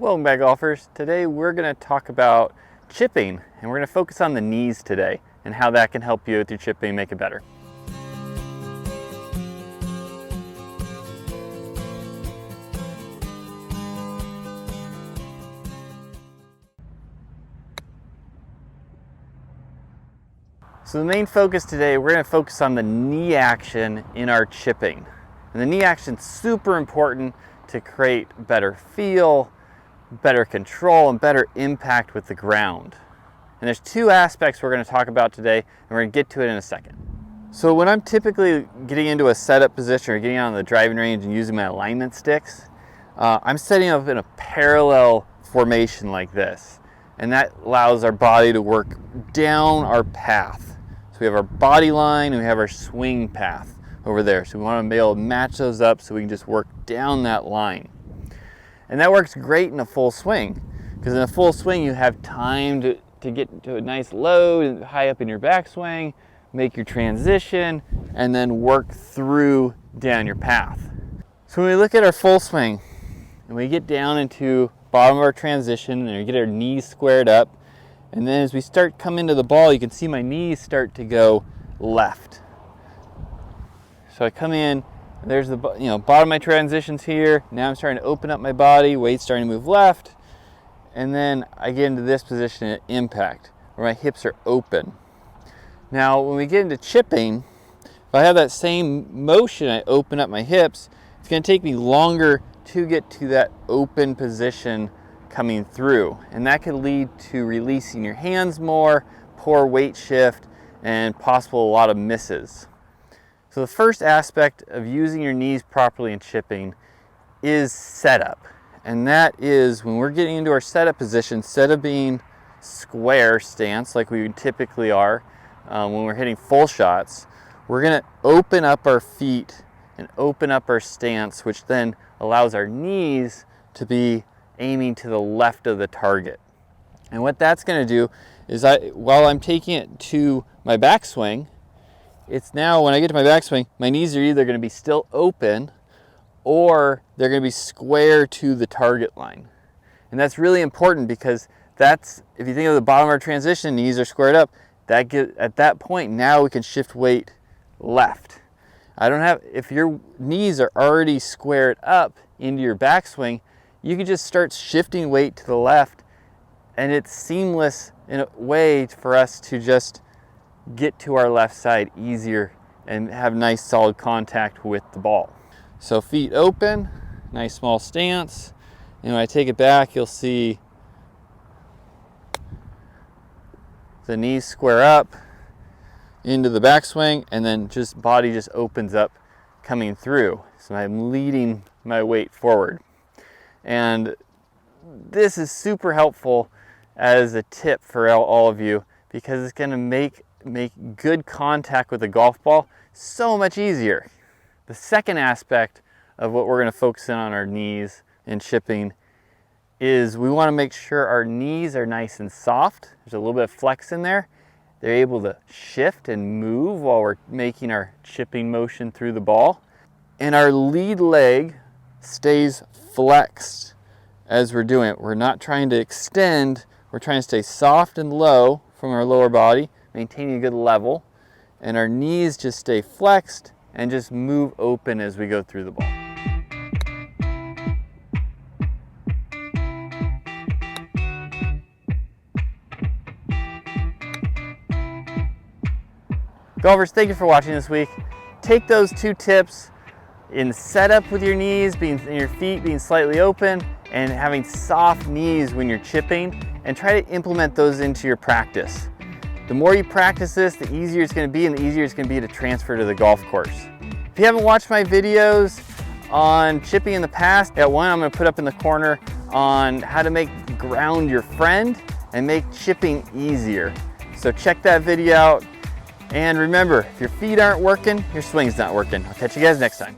Welcome back, golfers. Today we're going to talk about chipping, and we're going to focus on the knees today and how that can help you with your chipping and make it better. So the main focus today, we're going to focus on the knee action in our chipping. And the knee action is super important to create better feel, better control, and better impact with the ground. And there's two aspects we're going to talk about today, and we're going to get to it in a second. So when I'm typically getting into a setup position or getting on the driving range and using my alignment sticks, I'm setting up in a parallel formation like this. And that allows our body to work down our path. So we have our body line and we have our swing path over there. So we want to be able to match those up so we can just work down that line. And that works great in a full swing, because in a full swing you have time to get to a nice load high up in your backswing, make your transition, and then work through down your path. So when we look at our full swing and we get down into bottom of our transition and we get our knees squared up, and then as we start coming to the ball, you can see my knees start to go left. So I come in, there's the bottom of my transitions here. Now I'm starting to open up my body, weight's starting to move left, and then I get into this position at impact where my hips are open. Now when we get into chipping, if I have that same motion, I open up my hips, it's going to take me longer to get to that open position coming through, and that could lead to releasing your hands more, poor weight shift, and possible a lot of misses. So the first aspect of using your knees properly in chipping is setup. And that is when we're getting into our setup position, instead of being square stance like we typically are when we're hitting full shots, we're going to open up our feet and open up our stance, which then allows our knees to be aiming to the left of the target. And what that's going to do is while I'm taking it to my backswing, it's now when I get to my backswing, my knees are either going to be still open or they're going to be square to the target line. And that's really important, because that's, if you think of the bottom of our transition, knees are squared up, at that point now we can shift weight left. If your knees are already squared up into your backswing, you can just start shifting weight to the left, and it's seamless in a way for us to just get to our left side easier and have nice solid contact with the ball. So feet open, nice small stance, and when I take it back, you'll see the knees square up into the backswing, and then body just opens up coming through. So I'm leading my weight forward. And this is super helpful as a tip for all of you, because it's going to make good contact with the golf ball so much easier. The second aspect of what we're going to focus in on our knees in chipping is we want to make sure our knees are nice and soft. There's a little bit of flex in there. They're able to shift and move while we're making our chipping motion through the ball. And our lead leg stays flexed as we're doing it. We're not trying to extend, we're trying to stay soft and low from our lower body, maintaining a good level, and our knees just stay flexed and just move open as we go through the ball. Golfers, thank you for watching this week. Take those two tips in setup with your knees, your feet being slightly open, and having soft knees when you're chipping, and try to implement those into your practice. The more you practice this, the easier it's going to be, and the easier it's going to be to transfer to the golf course. If you haven't watched my videos on chipping in the past, I got one I'm going to put up in the corner on how to make ground your friend and make chipping easier. So check that video out. And remember, if your feet aren't working, your swing's not working. I'll catch you guys next time.